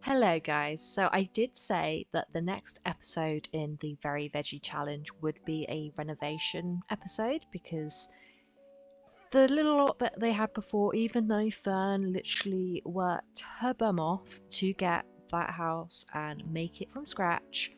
Hello guys, so I did say that the next episode in the Very Veggie challenge would be a renovation episode because the little lot that they had before, even though Fern literally worked her bum off to get that house and make it from scratch,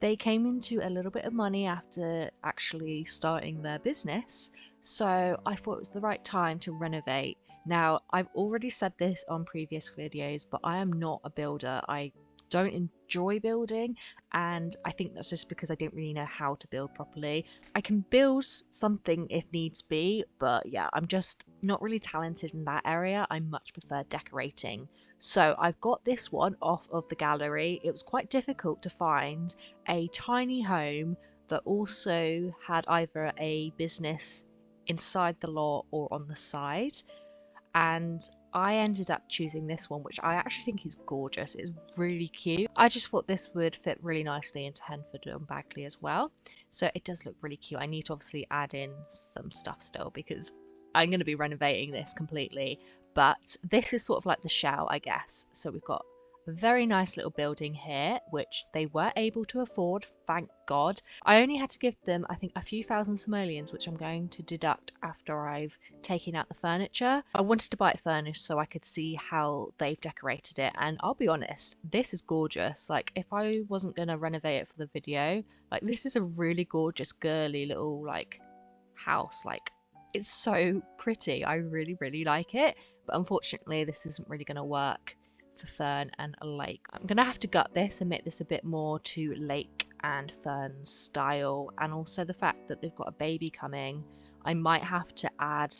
they came into a little bit of money after actually starting their business. So I thought it was the right time to renovate. Now, I've already said this on previous videos, but I am not a builder. I don't enjoy building, and I think that's just because I don't really know how to build properly. I can build something if needs be, but yeah, I'm just not really talented in that area. I much prefer decorating. So I've got this one off of the gallery. It was quite difficult to find a tiny home that also had either a business inside the lot or on the side, and I ended up choosing this one, which I actually think is gorgeous. It's really cute. I just thought this would fit really nicely into Henford and Bagley as well. So it does look really cute. I need to obviously add in some stuff still because I'm going to be renovating this completely. But this is sort of like the shell, I guess. So we've got a very nice little building here, which they were able to afford, thank God. I only had to give them, I think, a few thousand simoleons, which I'm going to deduct after I've taken out the furniture. I wanted to buy it furnished so I could see how they've decorated it, and I'll be honest, this is gorgeous. Like, if I wasn't going to renovate it for the video, like, this is a really gorgeous, girly little, like, house. Like, it's so pretty. I really, really like it, but unfortunately, this isn't really going to work for Fern and Lake. I'm gonna have to gut this and make this a bit more to Lake and Fern's style, and also the fact that they've got a baby coming. I might have to add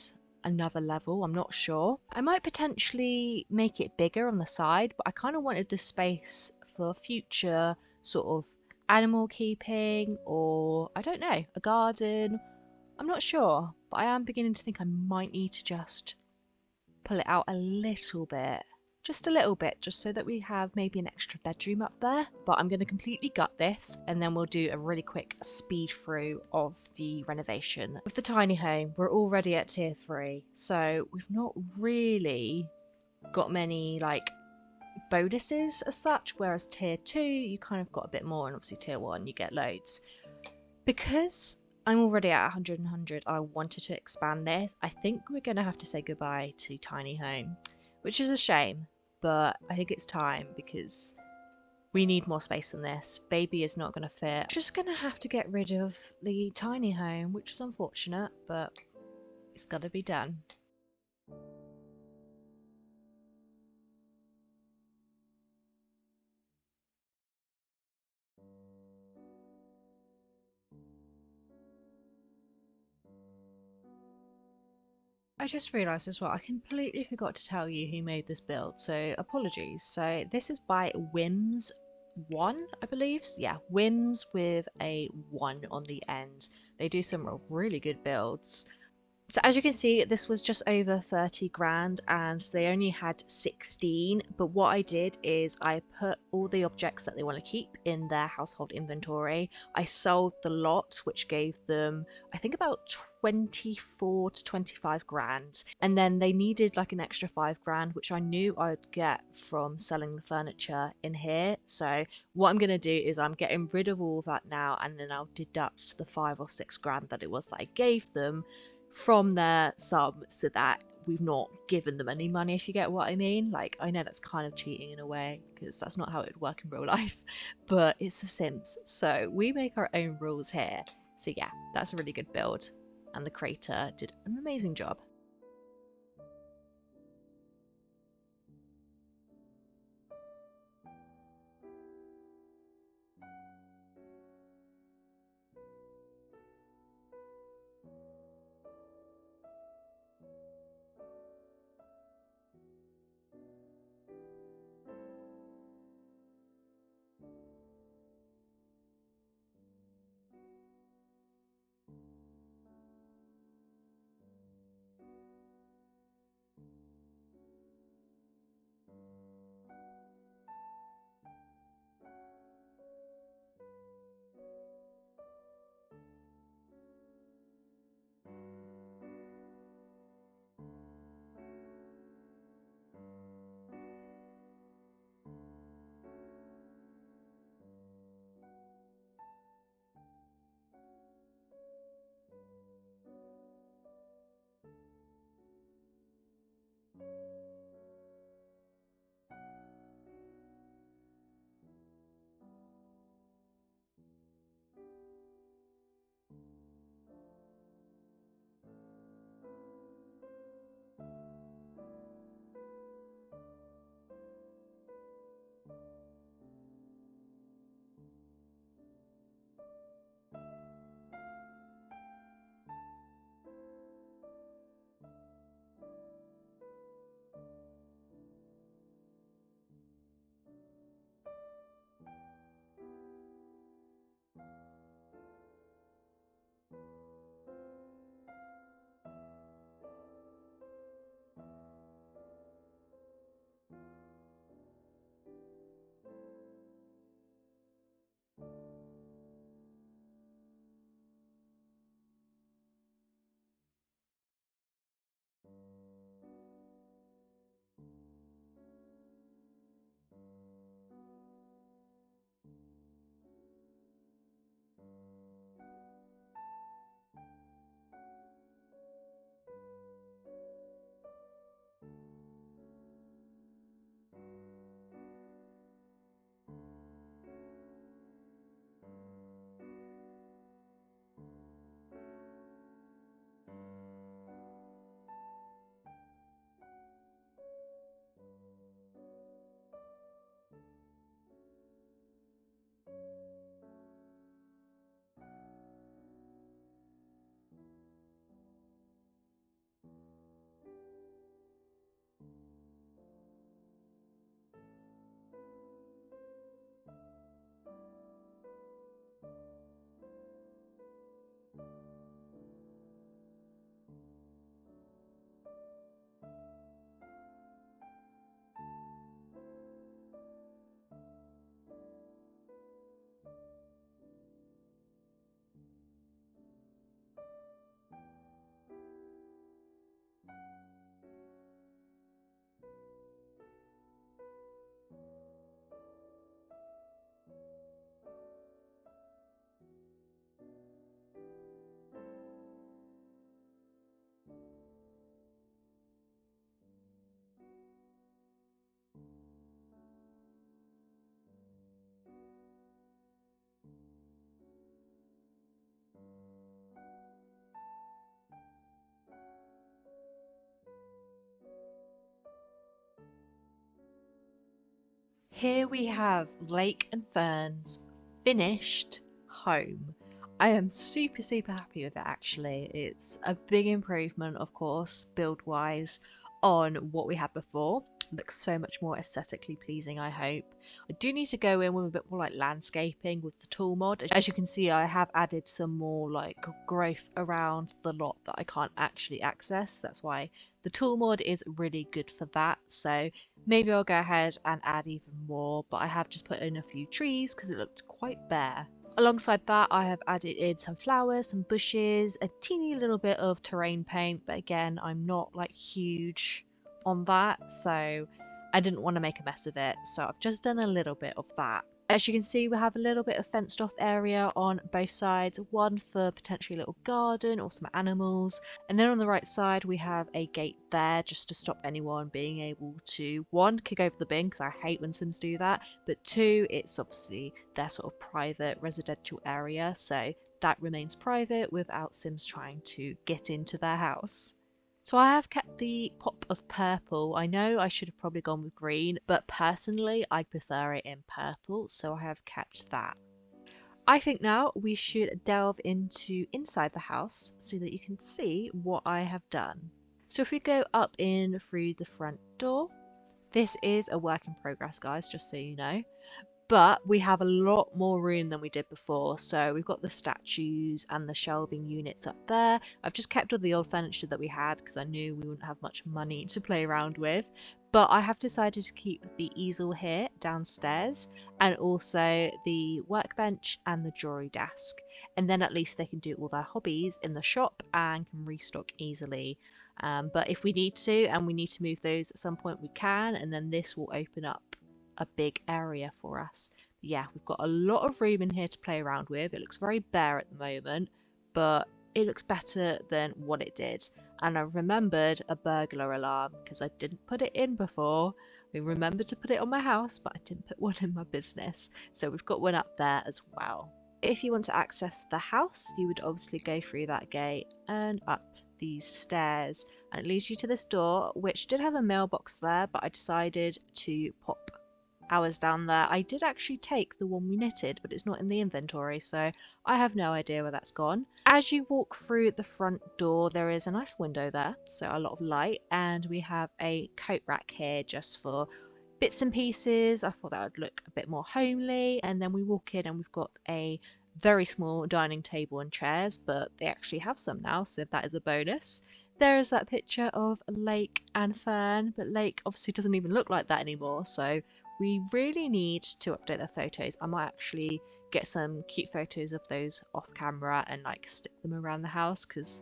another level, I'm not sure. I might potentially make it bigger on the side, but I kind of wanted this space for future sort of animal keeping, or I don't know, a garden. I'm not sure, but I am beginning to think I might need to just pull it out a little bit. Just a little bit, just so that we have maybe an extra bedroom up there. But I'm going to completely gut this, and then we'll do a really quick speed through of the renovation. With the tiny home, we're already at tier 3, so we've not really got many like bonuses as such, whereas tier 2 you kind of got a bit more, and obviously tier 1 you get loads. Because I'm already at 100 and 100, I wanted to expand this. I think we're going to have to say goodbye to tiny home, which is a shame. But I think it's time because we need more space than this. Baby is not going to fit. Just going to have to get rid of the tiny home, which is unfortunate, but it's got to be done. I just realised as well, I completely forgot to tell you who made this build, so apologies. So this is by Whims 1, I believe. Yeah, Whims with a 1 on the end. They do some really good builds. So as you can see, this was just over 30 grand and they only had 16. But what I did is I put all the objects that they want to keep in their household inventory. I sold the lot, which gave them, I think, about 24 to 25 grand. And then they needed like an extra 5 grand, which I knew I'd get from selling the furniture in here. So what I'm going to do is I'm getting rid of all that now, and then I'll deduct the 5 or 6 grand that it was that I gave them from their sum, so that we've not given them any money, if you get what I mean. Like, I know that's kind of cheating in a way because that's not how it would work in real life, but it's The Sims, so we make our own rules here. So yeah, that's a really good build, and the creator did an amazing job. Here we have Lake and Fern's finished home. I am super happy with it actually. It's a big improvement, of course, build wise on what we had before. It looks so much more aesthetically pleasing, I hope. I do need to go in with a bit more like landscaping with the tool mod. As you can see, I have added some more like growth around the lot that I can't actually access. That's why the tool mod is really good for that. So maybe I'll go ahead and add even more, but I have just put in a few trees because it looked quite bare. Alongside that, I have added in some flowers, some bushes, a teeny little bit of terrain paint, but again, I'm not like huge on that, so I didn't want to make a mess of it, so I've just done a little bit of that. As you can see, we have a little bit of fenced off area on both sides, one for potentially a little garden or some animals, and then on the right side we have a gate there just to stop anyone being able to, one, kick over the bin because I hate when Sims do that, but two, it's obviously their sort of private residential area, so that remains private without Sims trying to get into their house. So I have kept the pop of purple. I know I should have probably gone with green, but personally I prefer it in purple, so I have kept that. I think now we should delve into inside the house so that you can see what I have done. So if we go up in through the front door, this is a work in progress, guys, just so you know. But we have a lot more room than we did before. So we've got the statues and the shelving units up there. I've just kept all the old furniture that we had because I knew we wouldn't have much money to play around with. But I have decided to keep the easel here downstairs and also the workbench and the jewelry desk. And then at least they can do all their hobbies in the shop and can restock easily. But if we need to and we need to move those at some point, we can. And then this will open up a big area for us. But yeah, we've got a lot of room in here to play around with. It looks very bare at the moment, but it looks better than what it did. And I remembered a burglar alarm because I didn't put it in before. I remembered to put it on my house, but I didn't put one in my business. So we've got one up there as well. If you want to access the house, you would obviously go through that gate and up these stairs, and it leads you to this door, which did have a mailbox there, but I decided to pop ours down there. I did actually take the one we knitted, but it's not in the inventory, so I have no idea where that's gone. As you walk through the front door, there is a nice window there, so a lot of light, and we have a coat rack here just for bits and pieces. I thought that would look a bit more homely. And then we walk in and we've got a very small dining table and chairs, but they actually have some now, so that is a bonus. There is that picture of Lake and Fern, but Lake obviously doesn't even look like that anymore, so we really need to update their photos. I might actually get some cute photos of those off camera and like stick them around the house because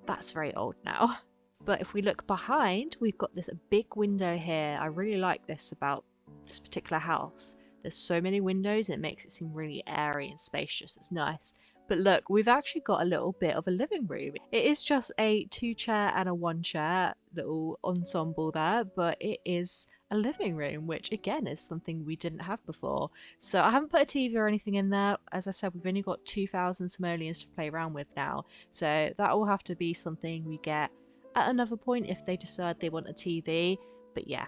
that's very old now. But if we look behind, we've got this big window here. I really like this about this particular house. There's so many windows and it makes it seem really airy and spacious. It's nice. But look, we've actually got a little bit of a living room. It is just a 2-chair and a 1-chair little ensemble there, but it is a living room, which again is something we didn't have before. So I haven't put a TV or anything in there. As I said, we've only got 2,000 simoleons to play around with now. So that will have to be something we get at another point if they decide they want a TV. But yeah,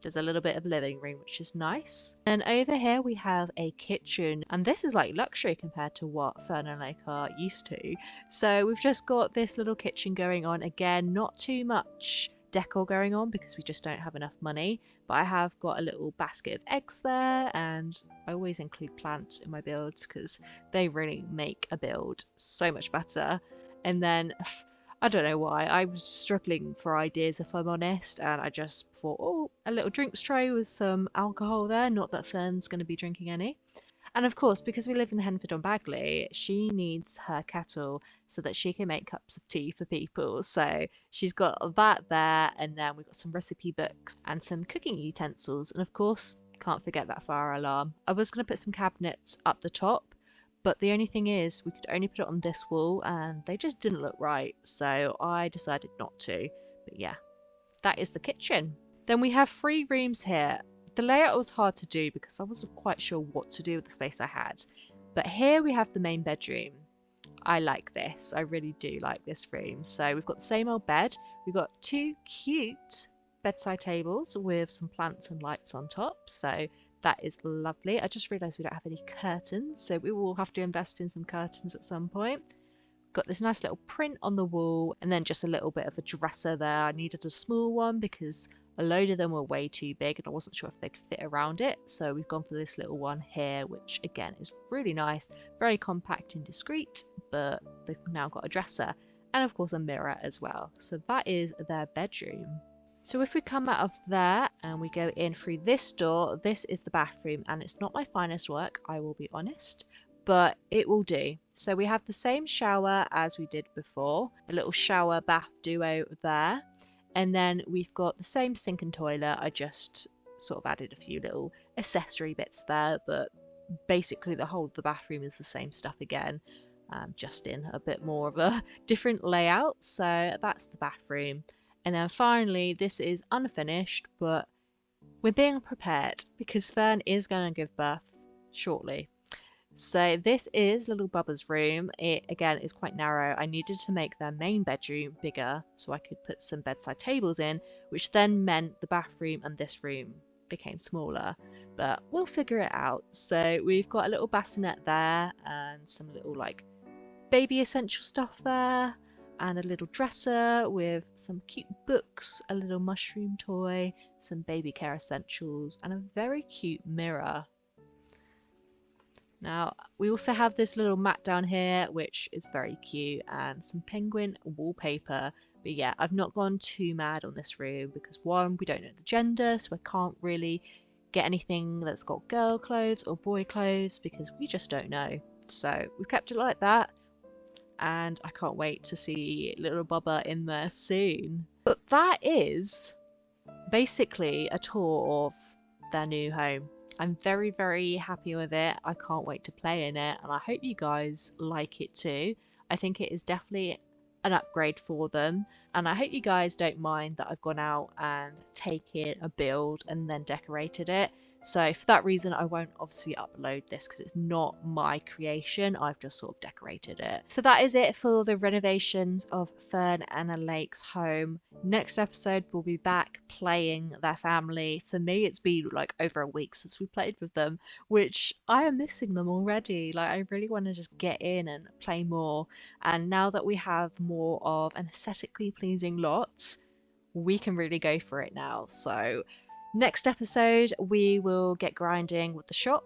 there's a little bit of living room, which is nice. And over here we have a kitchen, and this is like luxury compared to what Fern Lake are used to. So we've just got this little kitchen going on. Again, not too much decor going on because we just don't have enough money, but I have got a little basket of eggs there, and I always include plants in my builds because they really make a build so much better. And then I don't know why, I was struggling for ideas if I'm honest, and I just thought, oh, a little drinks tray with some alcohol there, not that Fern's going to be drinking any. And of course, because we live in Henford-on-Bagley, she needs her kettle so that she can make cups of tea for people. So she's got that there, and then we've got some recipe books and some cooking utensils. And of course, can't forget that fire alarm. I was going to put some cabinets up the top, but the only thing is we could only put it on this wall and they just didn't look right. So I decided not to. But yeah, that is the kitchen. Then we have 3 rooms here. The layout was hard to do because I wasn't quite sure what to do with the space I had. But here we have the main bedroom. I like this. I really do like this room. So we've got the same old bed. We've got 2 cute bedside tables with some plants and lights on top. So That is lovely. I just realised we don't have any curtains, so we will have to invest in some curtains at some point. Got this nice little print on the wall, and then just a little bit of a dresser there. I needed a small one because a load of them were way too big and I wasn't sure if they'd fit around it. So we've gone for this little one here, which again is really nice, very compact and discreet, but they've now got a dresser and of course a mirror as well. So that is their bedroom. So if we come out of there and we go in through this door, this is the bathroom, and it's not my finest work, I will be honest, but it will do. So we have the same shower as we did before, the little shower bath duo there, and then we've got the same sink and toilet. I just sort of added a few little accessory bits there, but basically the whole of the bathroom is the same stuff again, just in a bit more of a different layout. So that's the bathroom. And then finally, this is unfinished, but we're being prepared because Fern is going to give birth shortly. So this is little Bubba's room. It again is quite narrow. I needed to make their main bedroom bigger so I could put some bedside tables in, which then meant the bathroom and this room became smaller, but we'll figure it out. So we've got a little bassinet there and some little like baby essential stuff there, and a little dresser with some cute books, a little mushroom toy, some baby care essentials, and a very cute mirror. Now, we also have this little mat down here, which is very cute, and some penguin wallpaper. But yeah, I've not gone too mad on this room because one, we don't know the gender, so I can't really get anything that's got girl clothes or boy clothes because we just don't know. So we've kept it like that, and I can't wait to see little Bubba in there soon. But that is basically a tour of their new home. I'm very, very happy with it. I can't wait to play in it, and I hope you guys like it too. I think it is definitely an upgrade for them, and I hope you guys don't mind that I've gone out and taken a build and then decorated it. So for that reason, I won't obviously upload this because it's not my creation. I've just sort of decorated it. So that is it for the renovations of Fern and Lake's home. Next episode, we'll be back playing their family. For me, it's been like over a week since we played with them, which I am missing them already. Like, I really want to just get in and play more. And now that we have more of an aesthetically pleasing lot, we can really go for it now. So next episode, we will get grinding with the shop.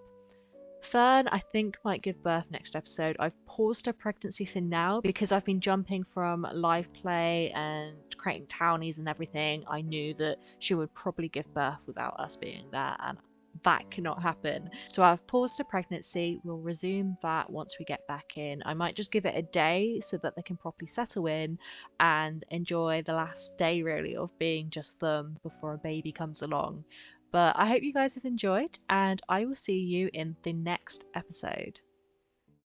Fern, I think, might give birth next episode. I've paused her pregnancy for now because I've been jumping from live play and creating townies and everything. I knew that she would probably give birth without us being there, and that cannot happen. So I've paused her pregnancy. We'll resume that once we get back in. I might just give it a day so that they can properly settle in and enjoy the last day really of being just them before a baby comes along. But I hope you guys have enjoyed, and I will see you in the next episode.